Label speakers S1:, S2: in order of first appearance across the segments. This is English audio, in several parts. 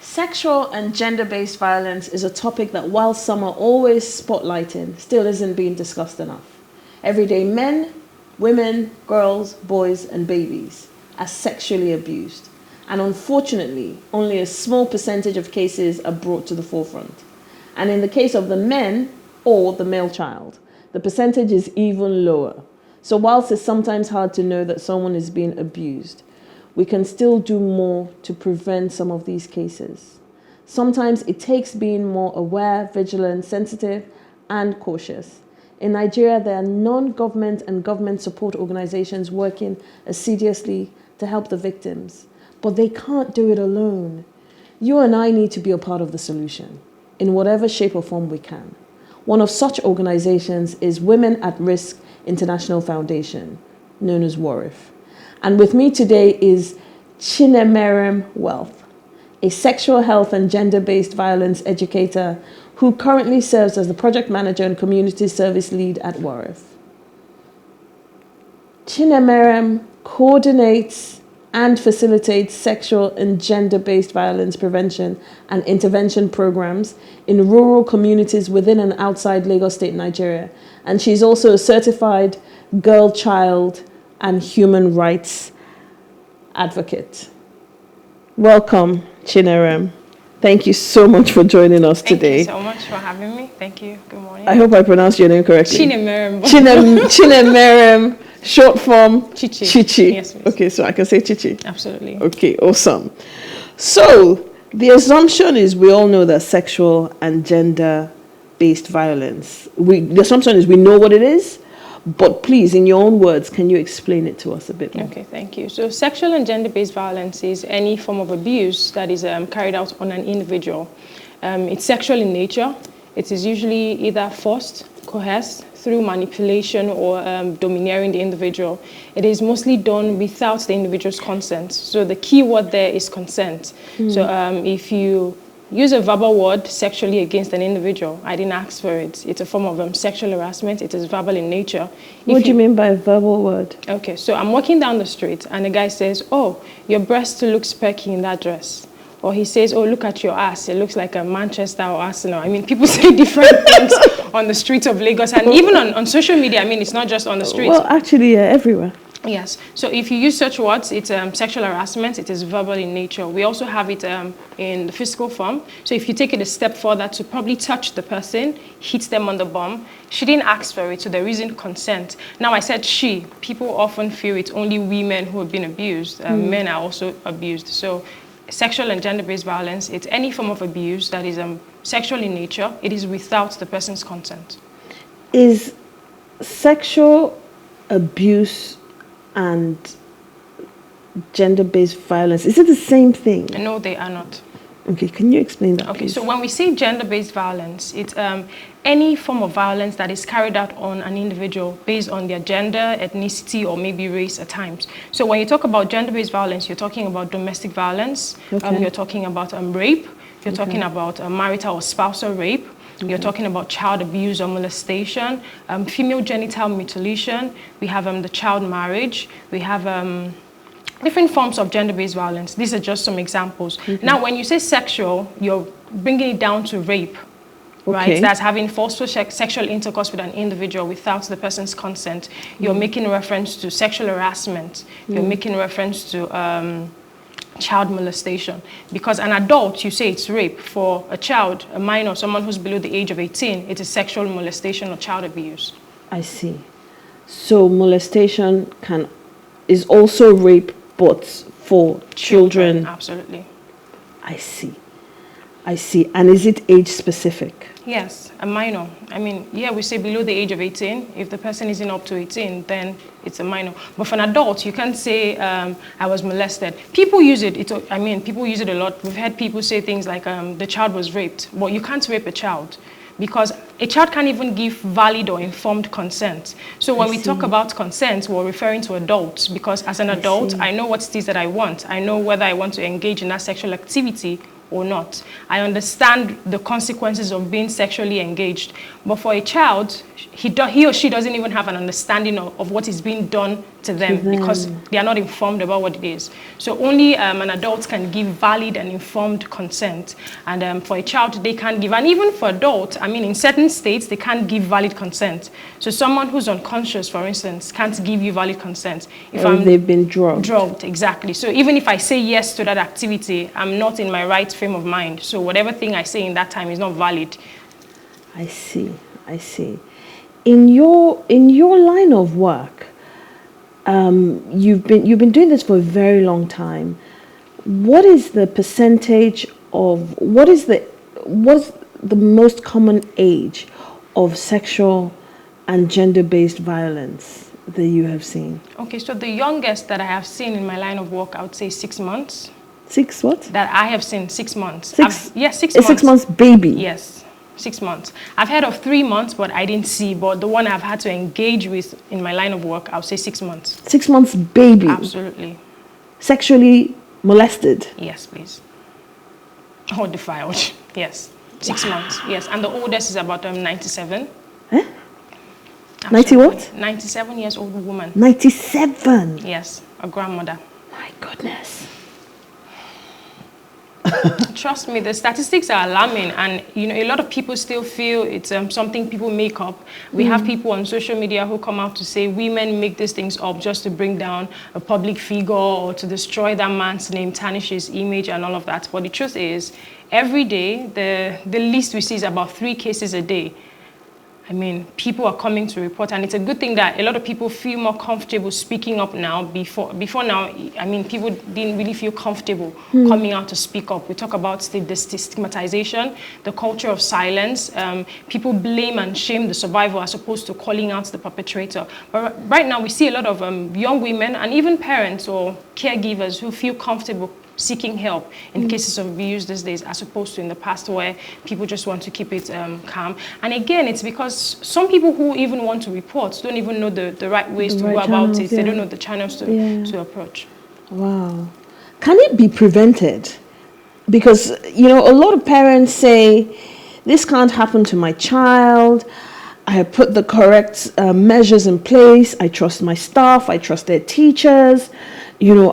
S1: Sexual and gender-based violence is a topic that, while some are always spotlighting, still isn't being discussed enough. Everyday men, women, girls, boys, and babies are sexually abused. And unfortunately, only a small percentage of cases are brought to the forefront. And in the case of the men or the male child, the percentage is even lower. So whilst it's sometimes hard to know that someone is being abused, we can still do more to prevent some of these cases. Sometimes it takes being more aware, vigilant, sensitive, and cautious. In Nigeria, there are non-government and government support organizations working assiduously to help the victims, but they can't do it alone. You and I need to be a part of the solution, in whatever shape or form we can. One of such organizations is Women at Risk International Foundation, known as WARIF. And with me today is Chinemerem Wealth, a sexual health and gender-based violence educator who currently serves as the project manager and community service lead at WARIF. Chinemerem coordinates and facilitates sexual and gender-based violence prevention and intervention programs in rural communities within and outside Lagos State, Nigeria. And she's also a certified girl, child, and human rights advocate. Welcome, Chinemerem. Thank you so much for joining us today.
S2: Thank you so much for having me. Thank you. Good morning.
S1: I hope I pronounced your name correctly.
S2: Chinemerem.
S1: Chinemerem, short form
S2: Chichi.
S1: Chichi.
S2: Yes, please.
S1: Okay, so I can say Chichi.
S2: Absolutely.
S1: Okay, awesome. So the assumption is we all know that sexual and gender-based violence, the assumption is we know what it is, but please, in your own words, can you explain it to us a bit more?
S2: Okay, thank you. So sexual and gender-based violence is any form of abuse that is carried out on an individual. It's sexual in nature. It is usually either forced, coerced, through manipulation or domineering the individual. It is mostly done without the individual's consent. So the key word there is consent. So if you use a verbal word sexually against an individual, I didn't ask for it. It's a form of sexual harassment. It is verbal in nature.
S1: What do you mean by a verbal word?
S2: Okay, so I'm walking down the street and the guy says, "Oh, your breast looks perky in that dress." Or he says, "Oh, look at your ass. It looks like a Manchester or Arsenal." I mean, people say different things on the streets of Lagos and even on social media. I mean, it's not just on the streets.
S1: Well, actually, everywhere.
S2: Yes. So if you use such words, it's sexual harassment. It is verbal in nature. We also have it in the physical form. So if you take it a step further to probably touch the person, hit them on the bum, she didn't ask for it, so there isn't consent. Now, I said she. People often feel it's only women who have been abused. Men are also abused. So sexual and gender-based violence, it's any form of abuse that is sexual in nature. It is without the person's consent.
S1: Is sexual abuse and gender-based violence, is it the same thing?
S2: No, they are not.
S1: Okay, can you explain that,
S2: Okay,
S1: please?
S2: so when we say gender-based violence, it's any form of violence that is carried out on an individual based on their gender, ethnicity, or maybe race at times. So when you talk about gender-based violence, you're talking about domestic violence, you're talking about rape, you're talking about marital or spousal rape, you're talking about child abuse or molestation, female genital mutilation, we have the child marriage, we have different forms of gender-based violence. These are just some examples. Now, when you say sexual, you're bringing it down to rape, right? That's having forceful sexual intercourse with an individual without the person's consent. You're making reference to sexual harassment. You're making reference to child molestation. Because an adult, you say it's rape. For a child, a minor, someone who's below the age of 18, it is sexual molestation or child abuse.
S1: I see. So molestation is also rape, but for children.
S2: Absolutely.
S1: I see. And is it age specific?
S2: Yes, a minor. I mean, yeah, we say below the age of 18. If the person isn't up to 18, then it's a minor. But for an adult, you can't say, I was molested. People use it. People use it a lot. We've heard people say things like, the child was raped. Well, you can't rape a child because a child can't even give valid or informed consent. So when we talk about consent, we're referring to adults because as an adult, I know what it is that I want. I know whether I want to engage in that sexual activity or not. I understand the consequences of being sexually engaged. But for a child, he or she doesn't even have an understanding of what is being done to them because they are not informed about what it is. So only an adult can give valid and informed consent. And for a child, they can't give. And even for adults, I mean, in certain states, they can't give valid consent. So someone who's unconscious, for instance, can't give you valid consent. If
S1: they've been drugged.
S2: Drugged, exactly. So even if I say yes to that activity, I'm not in my right frame of mind. So whatever thing I say in that time is not valid.
S1: I see. In your line of work, you've been doing this for a very long time. What is the percentage of what's the most common age of sexual and gender-based violence that you have seen?
S2: Okay, so the youngest that I have seen in my line of work, I would say 6 months.
S1: 6 what?
S2: That I have seen 6 months. Yes, 6
S1: months. A
S2: 6
S1: months baby?
S2: Yes. 6 months. I've heard of 3 months, but I didn't see. But the one I've had to engage with in my line of work, I'll say 6 months.
S1: 6 months baby?
S2: Absolutely.
S1: Sexually molested?
S2: Yes, please. Or defiled. Yes. 6 months. Yes. And the oldest is about 97.
S1: Eh? 90 what?
S2: 97 years old woman.
S1: 97?
S2: Yes. A grandmother.
S1: My goodness.
S2: Trust me, the statistics are alarming, and a lot of people still feel it's something people make up. We have people on social media who come out to say women make these things up just to bring down a public figure or to destroy that man's name, tarnish his image and all of that. But the truth is, every day, the least we see is about 3 cases a day. I mean, people are coming to report, and it's a good thing that a lot of people feel more comfortable speaking up now. Before now, I mean, people didn't really feel comfortable coming out to speak up. We talk about the stigmatization, the culture of silence. People blame and shame the survivor as opposed to calling out the perpetrator. But right now, we see a lot of young women and even parents or caregivers who feel comfortable seeking help in cases of abuse these days, as opposed to in the past where people just want to keep it calm. And again, it's because some people who even want to report don't even know the right ways to go about it. They don't know the channels to approach.
S1: Wow. Can it be prevented? Because, a lot of parents say, this can't happen to my child. I have put the correct measures in place. I trust my staff. I trust their teachers.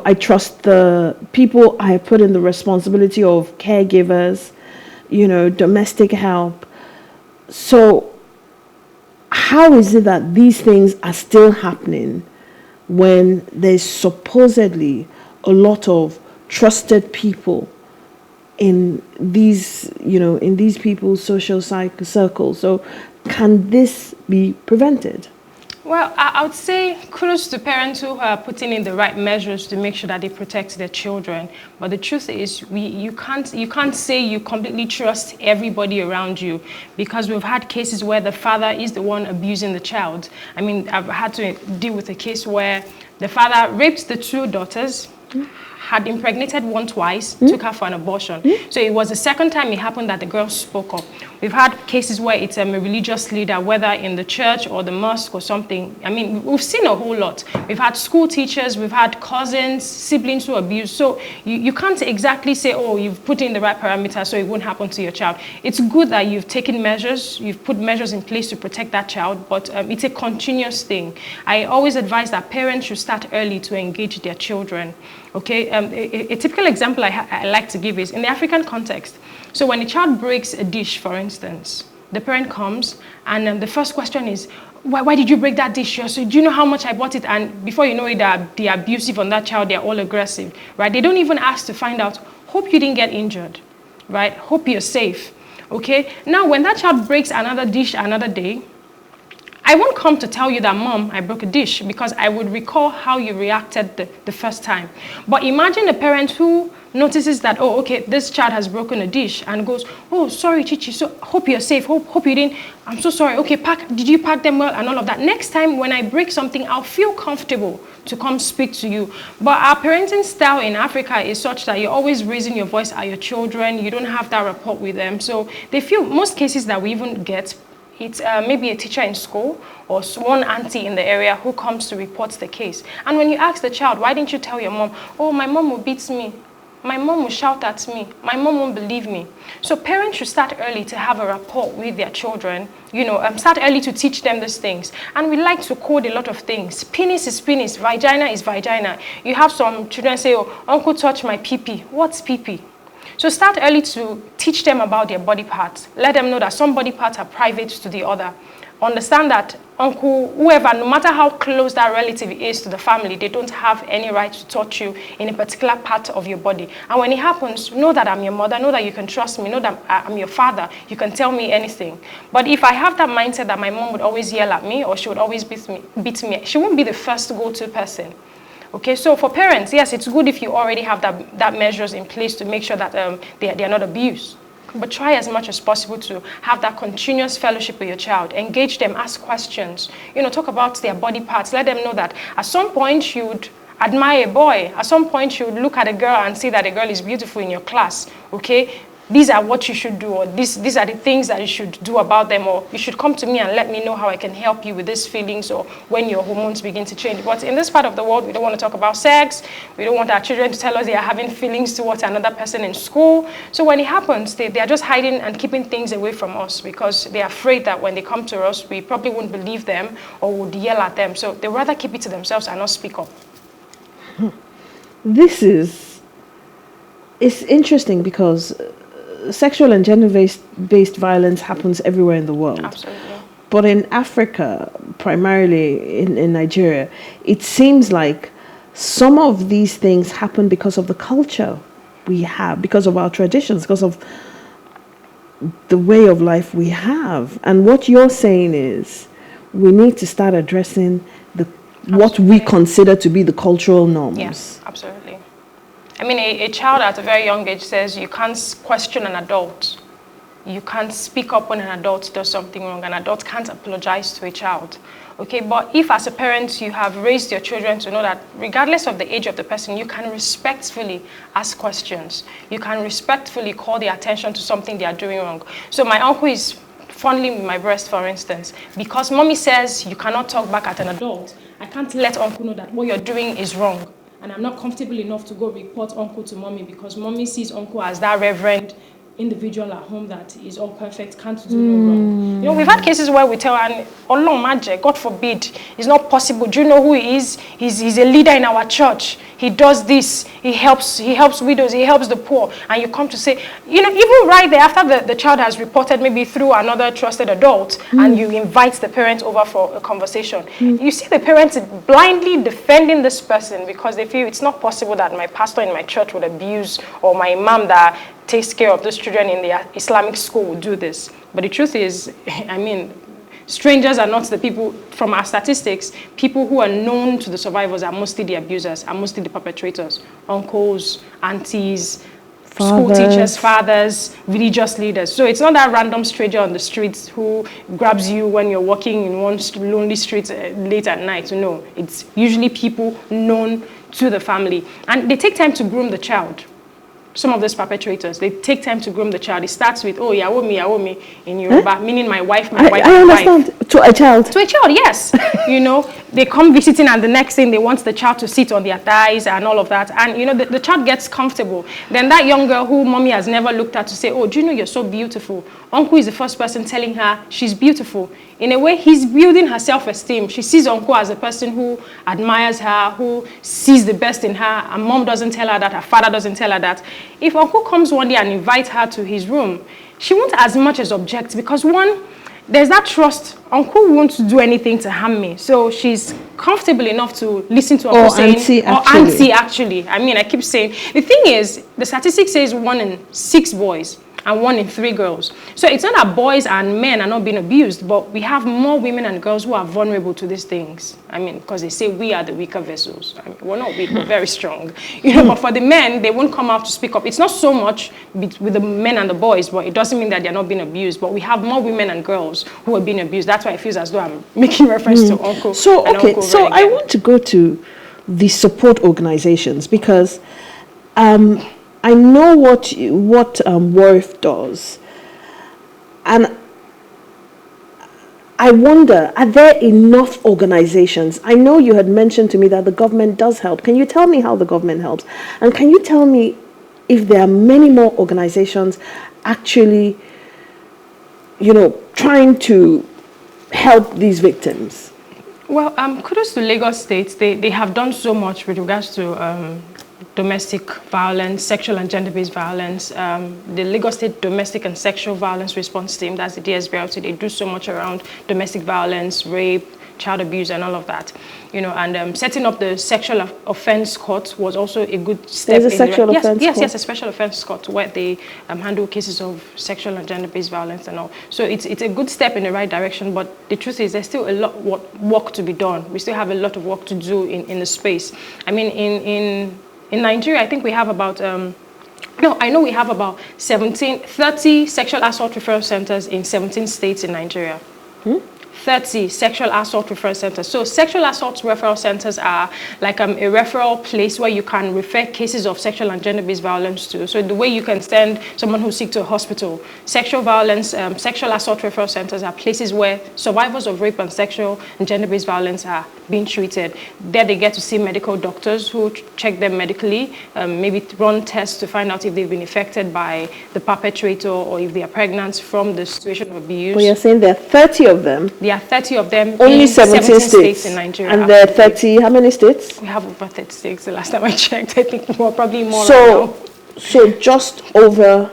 S1: I trust the people I have put in the responsibility of caregivers, domestic help. So how is it that these things are still happening when there's supposedly a lot of trusted people in these, in these people's social circles? So can this be prevented?
S2: Well, I would say kudos to parents who are putting in the right measures to make sure that they protect their children. But the truth is, you can't say you completely trust everybody around you, because we've had cases where the father is the one abusing the child. I mean, I've had to deal with a case where the father raped the 2 daughters, had impregnated one twice, took her for an abortion. So it was the second time it happened that the girl spoke up. We've had cases where it's a religious leader, whether in the church or the mosque or something. I mean, we've seen a whole lot. We've had school teachers, we've had cousins, siblings who abuse. So you can't exactly say, oh, you've put in the right parameters so it won't happen to your child. It's good that you've taken measures, you've put measures in place to protect that child, but it's a continuous thing. I always advise that parents should start early to engage their children. Okay, a typical example I like to give is in the African context. So when a child breaks a dish, for instance, the parent comes and the first question is, why did you break that dish? So do you know how much I bought it? And before you know it, they're abusive on that child, they're all aggressive, right? They don't even ask to find out, hope you didn't get injured, right? Hope you're safe, okay? Now, when that child breaks another dish another day, I won't come to tell you that, Mom, I broke a dish, because I would recall how you reacted the first time. But imagine a parent who notices that, oh, okay, this child has broken a dish and goes, oh, sorry, Chichi, so hope you're safe, hope you didn't, I'm so sorry, okay, did you pack them well and all of that. Next time when I break something, I'll feel comfortable to come speak to you. But our parenting style in Africa is such that you're always raising your voice at your children, you don't have that rapport with them. So they feel, most cases that we even get, it's maybe a teacher in school or one auntie in the area who comes to report the case. And when you ask the child, why didn't you tell your mom? Oh, my mom will beat me. my mom will shout at me. My mom won't believe me. So parents should start early to have a rapport with their children. Start early to teach them these things. And we like to code a lot of things. Penis is penis, vagina is vagina. You have some children say, oh, uncle touched my pee-pee. What's pee-pee? So start early to teach them about their body parts. Let them know that some body parts are private to the other. Understand that uncle, whoever, no matter how close that relative is to the family, they don't have any right to touch you in a particular part of your body. And when it happens, know that I'm your mother, know that you can trust me, know that I'm your father, you can tell me anything. But if I have that mindset that my mom would always yell at me or she would always beat me, she won't be the first go-to person. Okay, so for parents, yes, it's good if you already have that measures in place to make sure that they are not abused. But try as much as possible to have that continuous fellowship with your child. Engage them, ask questions. Talk about their body parts. Let them know that at some point you would admire a boy. At some point you would look at a girl and see that a girl is beautiful in your class. Okay? These are what you should do, or these are the things that you should do about them, or you should come to me and let me know how I can help you with these feelings or when your hormones begin to change. But in this part of the world, we don't want to talk about sex. We don't want our children to tell us they are having feelings towards another person in school. So when it happens, they are just hiding and keeping things away from us because they're afraid that when they come to us, we probably won't believe them or would yell at them. So they'd rather keep it to themselves and not speak up.
S1: It's interesting because sexual and gender-based violence happens everywhere in the world.
S2: Absolutely.
S1: But in Africa, primarily in Nigeria, it seems like some of these things happen because of the culture we have, because of our traditions, because of the way of life we have. And what you're saying is we need to start addressing what we consider to be the cultural norms.
S2: Yes, absolutely. I mean, a child at a very young age says you can't question an adult. You can't speak up when an adult does something wrong. An adult can't apologize to a child. Okay, but if as a parent you have raised your children to know that regardless of the age of the person, you can respectfully ask questions. You can respectfully call their attention to something they are doing wrong. So my uncle is fondling my breast, for instance, because mommy says you cannot talk back at an adult. I can't let uncle know that what you're doing is wrong. And I'm not comfortable enough to go report uncle to mommy because mommy sees uncle as that reverend individual at home that is all perfect, can't do no wrong. We've had cases where we tell, and God forbid, it's not possible. Do you know who he is? He's a leader in our church. He does this. He helps widows. He helps the poor. And you come to say, even right there after the child has reported maybe through another trusted adult, and you invite the parent over for a conversation. You see the parents blindly defending this person because they feel it's not possible that my pastor in my church would abuse, or my imam that takes care of those children in the Islamic school would do this. But the truth is, strangers are not the people. From our statistics, people who are known to the survivors are mostly the abusers, are mostly the perpetrators. Uncles, aunties, school teachers, fathers, religious leaders. So it's not that random stranger on the streets who grabs you when you're walking in one lonely street late at night. No, it's usually people known to the family. And they take time to groom the child. Some of those perpetrators, they take time to groom the child. It starts with, oh, yawo me in Yoruba, meaning my wife, my wife.
S1: I understand. Wife. To a child?
S2: To a child, yes. They come visiting and the next thing they want the child to sit on their thighs and all of that. And, the child gets comfortable. Then that young girl who mommy has never looked at to say, oh, do you know you're so beautiful? Uncle is the first person telling her she's beautiful. In a way, he's building her self-esteem. She sees uncle as a person who admires her, who sees the best in her. Her mom doesn't tell her that, her father doesn't tell her that. If uncle comes one day and invites her to his room, she won't as much as object because one, there's that trust. Uncle won't do anything to harm me. So she's comfortable enough to listen to uncle saying, auntie actually. I keep saying, the thing is, the statistics says 1 in 6 boys and 1 in 3 girls. So it's not that boys and men are not being abused, but we have more women and girls who are vulnerable to these things. Because they say we are the weaker vessels. We're not weak, we're very strong. But for the men, they won't come out to speak up. It's not so much with the men and the boys, but it doesn't mean that they're not being abused. But we have more women and girls who are being abused. That's why it feels as though I'm making reference to uncle.
S1: So, I want to go to the support organizations because I know what WARIF does, and I wonder, are there enough organizations? I know you had mentioned to me that the government does help. Can you tell me how the government helps? And can you tell me if there are many more organizations actually, trying to help these victims?
S2: Well, kudos to Lagos State. They have done so much with regards to domestic violence, sexual and gender-based violence. The Lagos State Domestic and Sexual Violence Response Team, that's the DSVRT, they do so much around domestic violence, rape, child abuse, and all of that. And setting up the sexual offense court was also a good step.
S1: There's a sexual offense court?
S2: Yes, a special offense court where they handle cases of sexual and gender-based violence and all. So it's a good step in the right direction, but the truth is there's still a lot of work to be done. We still have a lot of work to do in the space. I mean, in Nigeria, I think we have about, I know we have about 30 sexual assault referral centers in 17 states in Nigeria. 30 sexual assault referral centers. So sexual assault referral centers are like a referral place where you can refer cases of sexual and gender-based violence to. So the way you can send someone who's sick to a hospital. Sexual violence, sexual assault referral centers are places where survivors of rape and sexual and gender-based violence are being treated. There they get to see medical doctors who check them medically, maybe run tests to find out if they've been affected by the perpetrator or if they are pregnant from the situation of abuse.
S1: Well, you're saying there are 30 of them?
S2: There are 30 of them.
S1: Only
S2: in
S1: 17 states
S2: in Nigeria.
S1: And there are 30, how many states?
S2: We have over 36. The last time I checked, I think we're probably more
S1: so,
S2: right now.
S1: So just over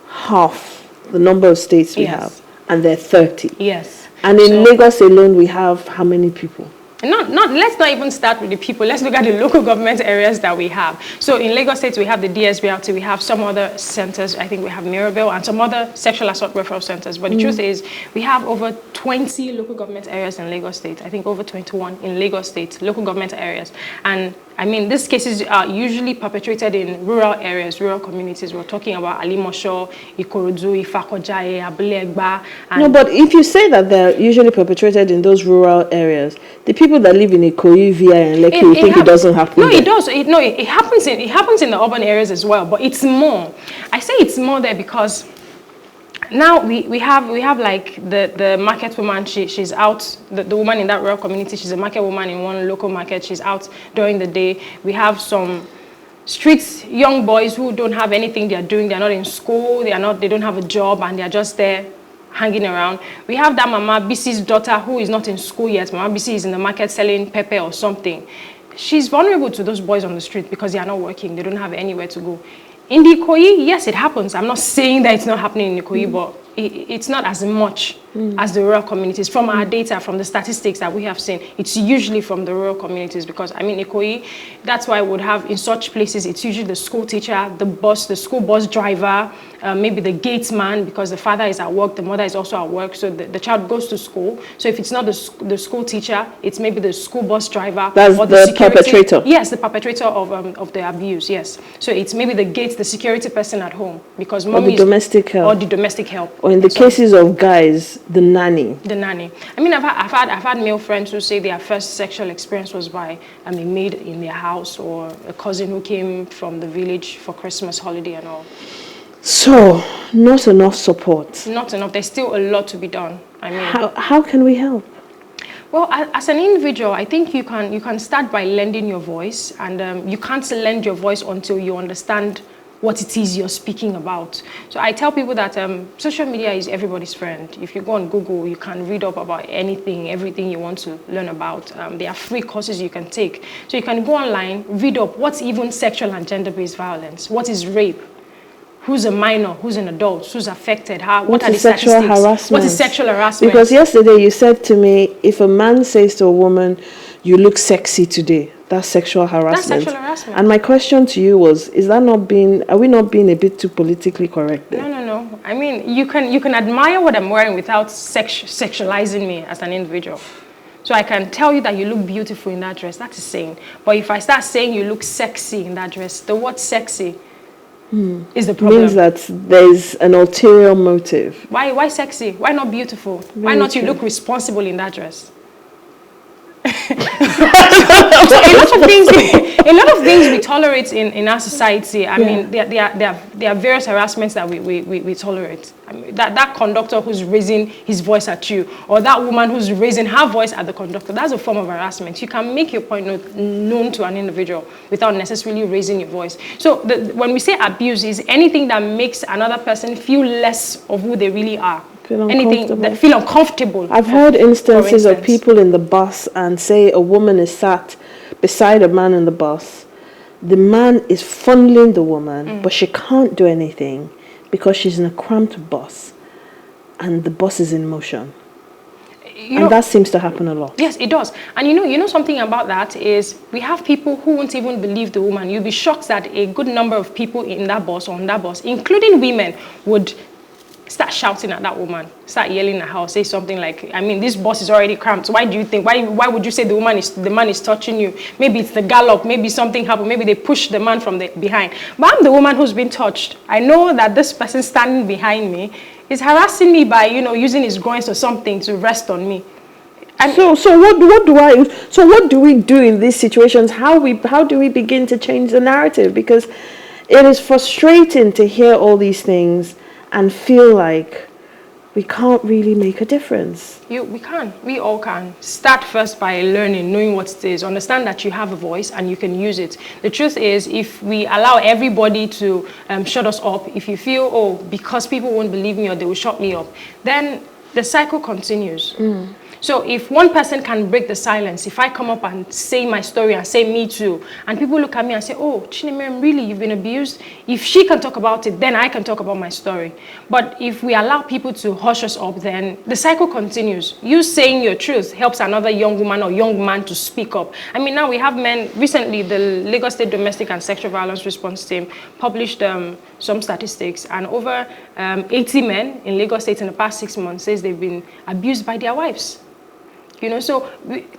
S1: half the number of states we
S2: Yes.
S1: have, and there are 30.
S2: Yes.
S1: And in Lagos alone, we have how many people?
S2: Let's not even start with the people. Let's look at the local government areas that we have. So in Lagos State, we have the DSBRT, we have some other centers. I think we have Mirabel and some other sexual assault referral centers. But the truth is, we have over 20 local government areas in Lagos State. I think over 21 in Lagos State, local government areas. And I mean, these cases are usually perpetrated in rural areas, rural communities. We're talking about Alimosho, Ikorodu, Ifakojaye, Abulegba.
S1: No, but if you say that they're usually perpetrated in those rural areas, the people that live in Ikoyi, VI, and Lekki will think it doesn't happen.
S2: No, it does. It happens in the urban areas as well, but it's more. I say it's more there because now we have like the market woman. She's out. The woman in that rural community. She's a market woman in one local market. She's out during the day. We have some street young boys who don't have anything they are doing. They are not in school. They don't have a job, and they are just there hanging around. We have that Mama Bisi's daughter who is not in school yet. Mama Bisi is in the market selling pepper or something. She's vulnerable to those boys on the street because they are not working. They don't have anywhere to go. In the Ikoyi, yes, it happens. I'm not saying that it's not happening in Ikoyi, but it's not as much as the rural communities. From our data, from the statistics that we have seen, it's usually from the rural communities because, I mean, Ikoyi, that's why I would have in such places, it's usually the school teacher, the school bus driver, maybe the gatesman because the father is at work, the mother is also at work, so the child goes to school. So if it's not the school teacher, it's maybe the school bus driver.
S1: That's
S2: or
S1: the
S2: security
S1: perpetrator.
S2: Yes, the perpetrator of the abuse, yes. So it's maybe the security person at home because
S1: Or the domestic help.
S2: Or the domestic help.
S1: Or in the cases of guys, the nanny.
S2: The nanny. I mean, I've had male friends who say their first sexual experience was by a maid in their house or a cousin who came from the village for Christmas holiday and all.
S1: So, not enough support.
S2: Not enough. There's still a lot to be done. I mean,
S1: how can we help?
S2: Well, as an individual, I think you can start by lending your voice, and you can't lend your voice until you understand what it is you're speaking about. So I tell people that social media is everybody's friend. If you go on Google, you can read up about everything you want to learn about. There are free courses you can take. So you can go online, read up what's even sexual and gender-based violence, what is rape, who's a minor, who's an adult, who's affected, what are the
S1: sexual
S2: statistics?
S1: Harassment?
S2: What is sexual harassment?
S1: Because yesterday you said to me, if a man says to a woman, you look sexy today, that's sexual harassment.
S2: That's sexual harassment.
S1: And my question to you was, are we not being a bit too politically correct there?
S2: No. I mean, you can admire what I'm wearing without sexualizing me as an individual. So I can tell you that you look beautiful in that dress, that is saying. But if I start saying you look sexy in that dress, the word sexy is the problem.
S1: Means that there's an ulterior motive.
S2: Why sexy? Why not beautiful? Why not you look responsible in that dress? So a lot of things a lot of things we tolerate in our society. I mean, there are various harassments that we tolerate. I mean, that conductor who's raising his voice at you, or that woman who's raising her voice at the conductor, that's a form of harassment. You can make your point known to an individual without necessarily raising your voice. So when we say abuse, is anything that makes another person feel less of who they really are. Anything that feel uncomfortable.
S1: I've heard instances of people in the bus, and say a woman is sat beside a man in the bus. The man is fondling the woman, but she can't do anything because she's in a cramped bus, and the bus is in motion. And that seems to happen a lot.
S2: Yes, it does. And you know something about that is we have people who won't even believe the woman. You'll be shocked that a good number of people in that bus or on that bus, including women, would start shouting at that woman, start yelling at her, say something like, I mean, this bus is already cramped. So why do you think, why would you say the man is touching you? Maybe it's the gallop, maybe something happened, maybe they push the man from the behind. But I'm the woman who's been touched. I know that this person standing behind me is harassing me by, using his groins or something to rest on me. And
S1: so what do we do in these situations? How do we begin to change the narrative? Because it is frustrating to hear all these things and feel like we can't really make a difference.
S2: We can. We all can. Start first by learning, knowing what it is. Understand that you have a voice and you can use it. The truth is, if we allow everybody to shut us up, if you feel, because people won't believe me or they will shut me up, then the cycle continues. So if one person can break the silence, if I come up and say my story and say me too, and people look at me and say, oh, Chinemerem, really, you've been abused? If she can talk about it, then I can talk about my story. But if we allow people to hush us up, then the cycle continues. You saying your truth helps another young woman or young man to speak up. I mean, now we have men. Recently, the Lagos State Domestic and Sexual Violence Response Team published some statistics, and over 80 men in Lagos State in the past 6 months says they've been abused by their wives.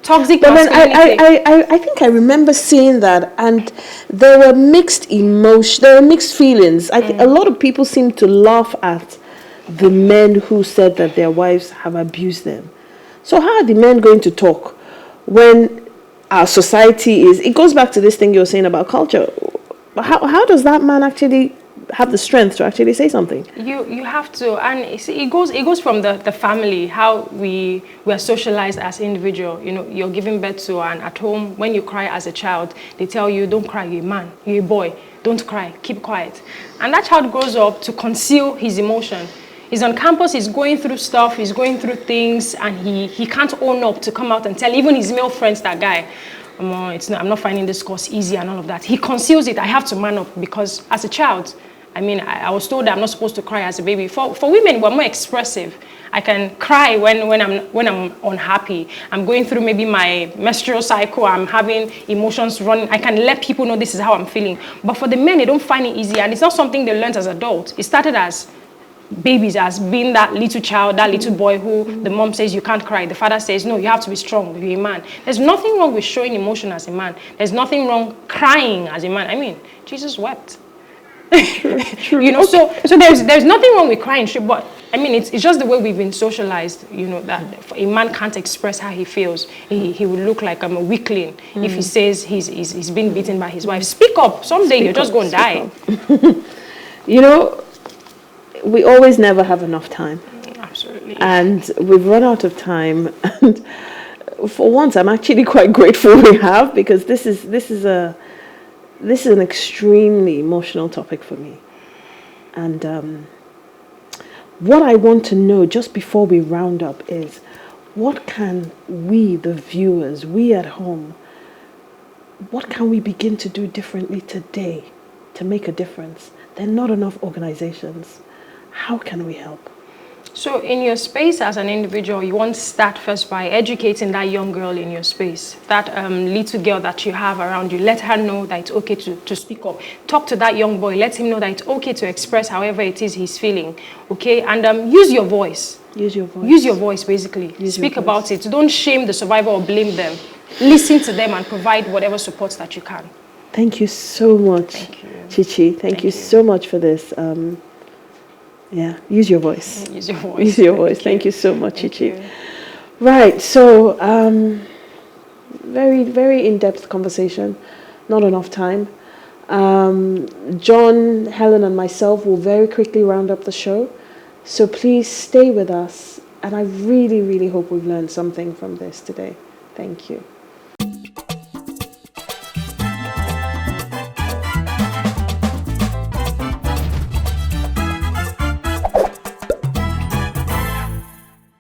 S2: Toxic masculinity.
S1: I think I remember seeing that, and there were mixed emotions, there were mixed feelings. I think a lot of people seem to laugh at the men who said that their wives have abused them. So how are the men going to talk when our society is? It goes back to this thing you're saying about culture. How does that man actually have the strength to actually say something?
S2: You have to, and it goes from the family, how we are socialized as individual. You're giving birth to, and at home when you cry as a child, they tell you, don't cry, you're a man, you're a boy, don't cry, keep quiet. And that child grows up to conceal his emotion. He's on campus, he's going through stuff, he's going through things, and he can't own up to come out and tell even his male friends, that guy, I'm not finding this course easy and all of that. He conceals it. I have to man up, because as a child, I was told that I'm not supposed to cry as a baby. For women, we're more expressive. I can cry when I'm unhappy. I'm going through maybe my menstrual cycle. I'm having emotions running. I can let people know this is how I'm feeling. But for the men, they don't find it easy, and it's not something they learned as adults. It started as babies, as being that little child, that little boy who the mom says you can't cry. The father says, no, you have to be strong. You're a man. There's nothing wrong with showing emotion as a man. There's nothing wrong crying as a man. Jesus wept.
S1: True.
S2: So there's nothing wrong with crying, but it's just the way we've been socialized, that a man can't express how he feels. He would look like a weakling if he says he's been beaten by his wife. Speak up. Someday you're just going to die.
S1: We always never have enough time.
S2: Absolutely.
S1: And we've run out of time. And for once, I'm actually quite grateful we have, because this is an extremely emotional topic for me. And what I want to know just before we round up is, what can we, the viewers, we at home, what can we begin to do differently today to make a difference? There are not enough organizations. How can we help?
S2: So in your space as an individual, you want to start first by educating that young girl in your space, that little girl that you have around you. Let her know that it's okay to speak up. Talk to that young boy. Let him know that it's okay to express however it is he's feeling. Okay? And use your voice.
S1: Use your voice.
S2: Use your voice, basically. Speak about it. Don't shame the survivor or blame them. Listen to them and provide whatever support that you can.
S1: Thank you so much,
S2: Thank you.
S1: Chichi. Thank you so much for this. Use your voice.
S2: Use your voice.
S1: Use your voice. Thank you so much, Chichi. Right, so very, very in-depth conversation. not enough time. John, Helen, and myself will very quickly round up the show. So please stay with us. And I really, really hope we've learned something from this today. Thank you.